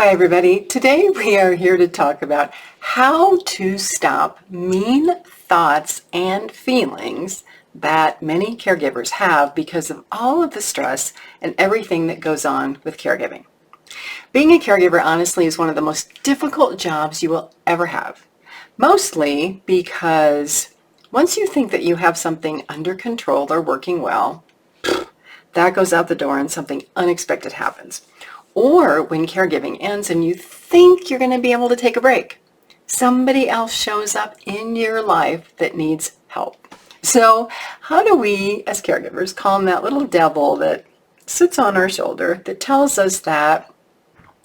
Hi everybody. Today we are here to talk about how to stop mean thoughts and feelings that many caregivers have because of all of the stress and everything that goes on with caregiving. Being a caregiver honestly is one of the most difficult jobs you will ever have. Mostly because once you think that you have something under control or working well, that goes out the door and something unexpected happens. Or when caregiving ends and you think you're going to be able to take a break, somebody else shows up in your life that needs help. So how do we as caregivers calm that little devil that sits on our shoulder that tells us that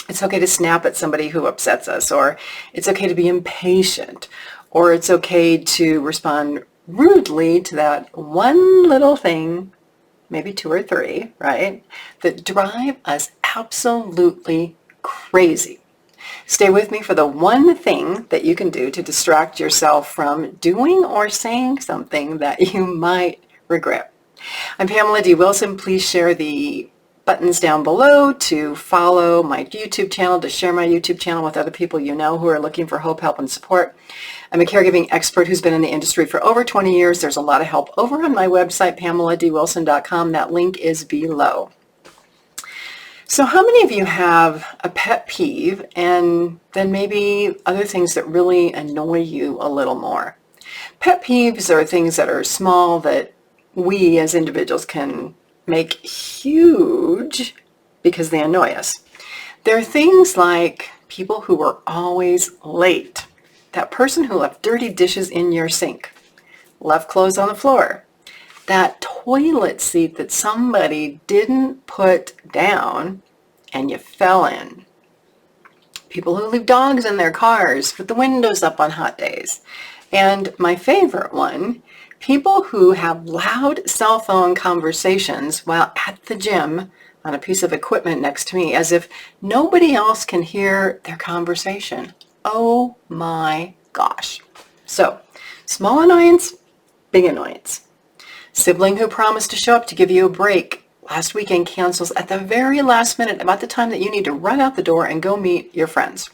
it's okay to snap at somebody who upsets us, or it's okay to be impatient, or it's okay to respond rudely to that one little thing, maybe two or three, right, that drive us absolutely crazy. Stay with me for the one thing that you can do to distract yourself from doing or saying something that you might regret. I'm Pamela D. Wilson. Please share the buttons down below to follow my YouTube channel, to share my YouTube channel with other people you know who are looking for hope, help, and support. I'm a caregiving expert who's been in the industry for over 20 years. There's a lot of help over on my website, PamelaDWilson.com. That link is below. So how many of you have a pet peeve and then maybe other things that really annoy you a little more? Pet peeves are things that are small that we as individuals can make huge because they annoy us. They're things like people who are always late. That person who left dirty dishes in your sink, left clothes on the floor, that toilet seat that somebody didn't put down and you fell in. People who leave dogs in their cars with the windows up on hot days. And my favorite one, people who have loud cell phone conversations while at the gym on a piece of equipment next to me as if nobody else can hear their conversation. Oh my gosh. So, small annoyance, big annoyance. Sibling who promised to show up to give you a break last weekend cancels at the very last minute, about the time that you need to run out the door and go meet your friends.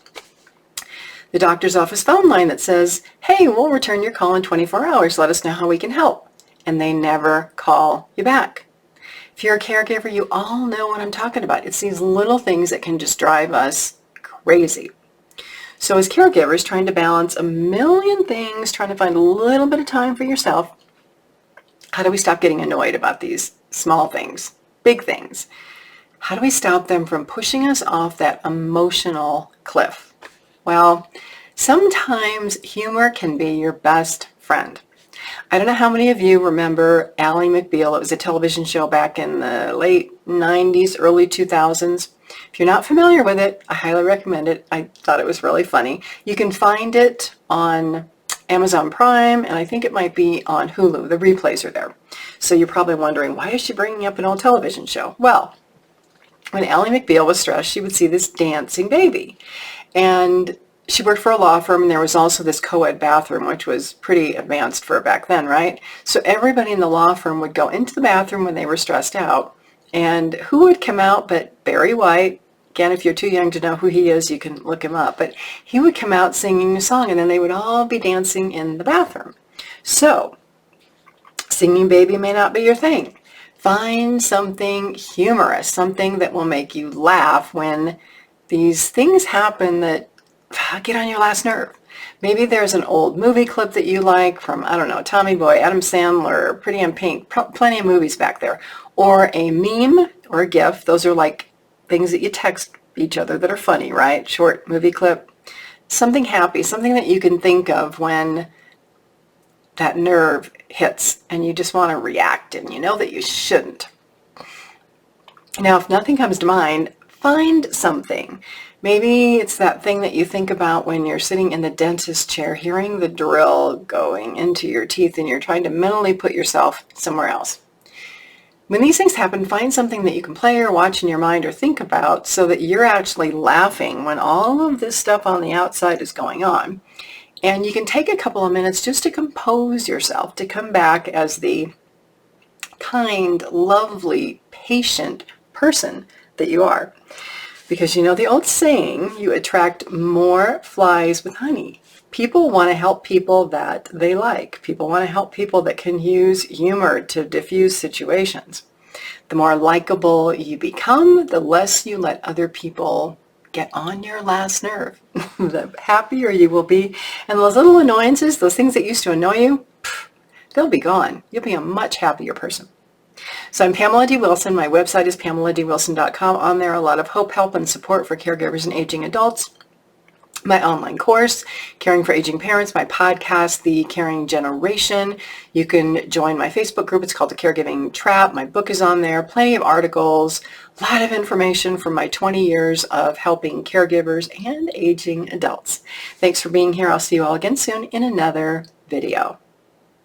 The doctor's office phone line that says, hey, we'll return your call in 24 hours. Let us know how we can help. And they never call you back. If you're a caregiver, you all know what I'm talking about. It's these little things that can just drive us crazy. So as caregivers, trying to balance a million things, trying to find a little bit of time for yourself, how do we stop getting annoyed about these small things, big things? How do we stop them from pushing us off that emotional cliff? Well, sometimes humor can be your best friend. I don't know how many of you remember Ally McBeal. It was a television show back in the late 90s, early 2000s. If you're not familiar with it, I highly recommend it. I thought it was really funny. You can find it on Amazon Prime, and I think it might be on Hulu. The replays are there. So you're probably wondering, why is she bringing up an old television show? Well, when Ally McBeal was stressed, she would see this dancing baby. And she worked for a law firm, and there was also this co-ed bathroom, which was pretty advanced for back then, right? So everybody in the law firm would go into the bathroom when they were stressed out. And who would come out but Barry White? Again, if you're too young to know who he is, you can look him up. But he would come out singing a song, and then they would all be dancing in the bathroom. So, singing baby may not be your thing. Find something humorous, something that will make you laugh when these things happen that get on your last nerve. Maybe there's an old movie clip that you like from, I don't know, Tommy Boy, Adam Sandler, Pretty in Pink, plenty of movies back there. Or a meme or a GIF. Those are like things that you text each other that are funny, right? Short movie clip. Something happy, something that you can think of when that nerve hits and you just want to react and you know that you shouldn't. Now, if nothing comes to mind, find something. Maybe it's that thing that you think about when you're sitting in the dentist chair, hearing the drill going into your teeth, and you're trying to mentally put yourself somewhere else. When these things happen, find something that you can play or watch in your mind or think about so that you're actually laughing when all of this stuff on the outside is going on. And you can take a couple of minutes just to compose yourself, to come back as the kind, lovely, patient person that you are. Because you know the old saying, you attract more flies with honey. People want to help people that they like. People want to help people that can use humor to diffuse situations. The more likable you become, the less you let other people get on your last nerve. The happier you will be. And those little annoyances, those things that used to annoy you, they'll be gone. You'll be a much happier person. So I'm Pamela D. Wilson. My website is PamelaDWilson.com. On there, a lot of hope, help, and support for caregivers and aging adults. My online course, Caring for Aging Parents, my podcast, The Caring Generation. You can join my Facebook group. It's called The Caregiving Trap. My book is on there. Plenty of articles, a lot of information from my 20 years of helping caregivers and aging adults. Thanks for being here. I'll see you all again soon in another video.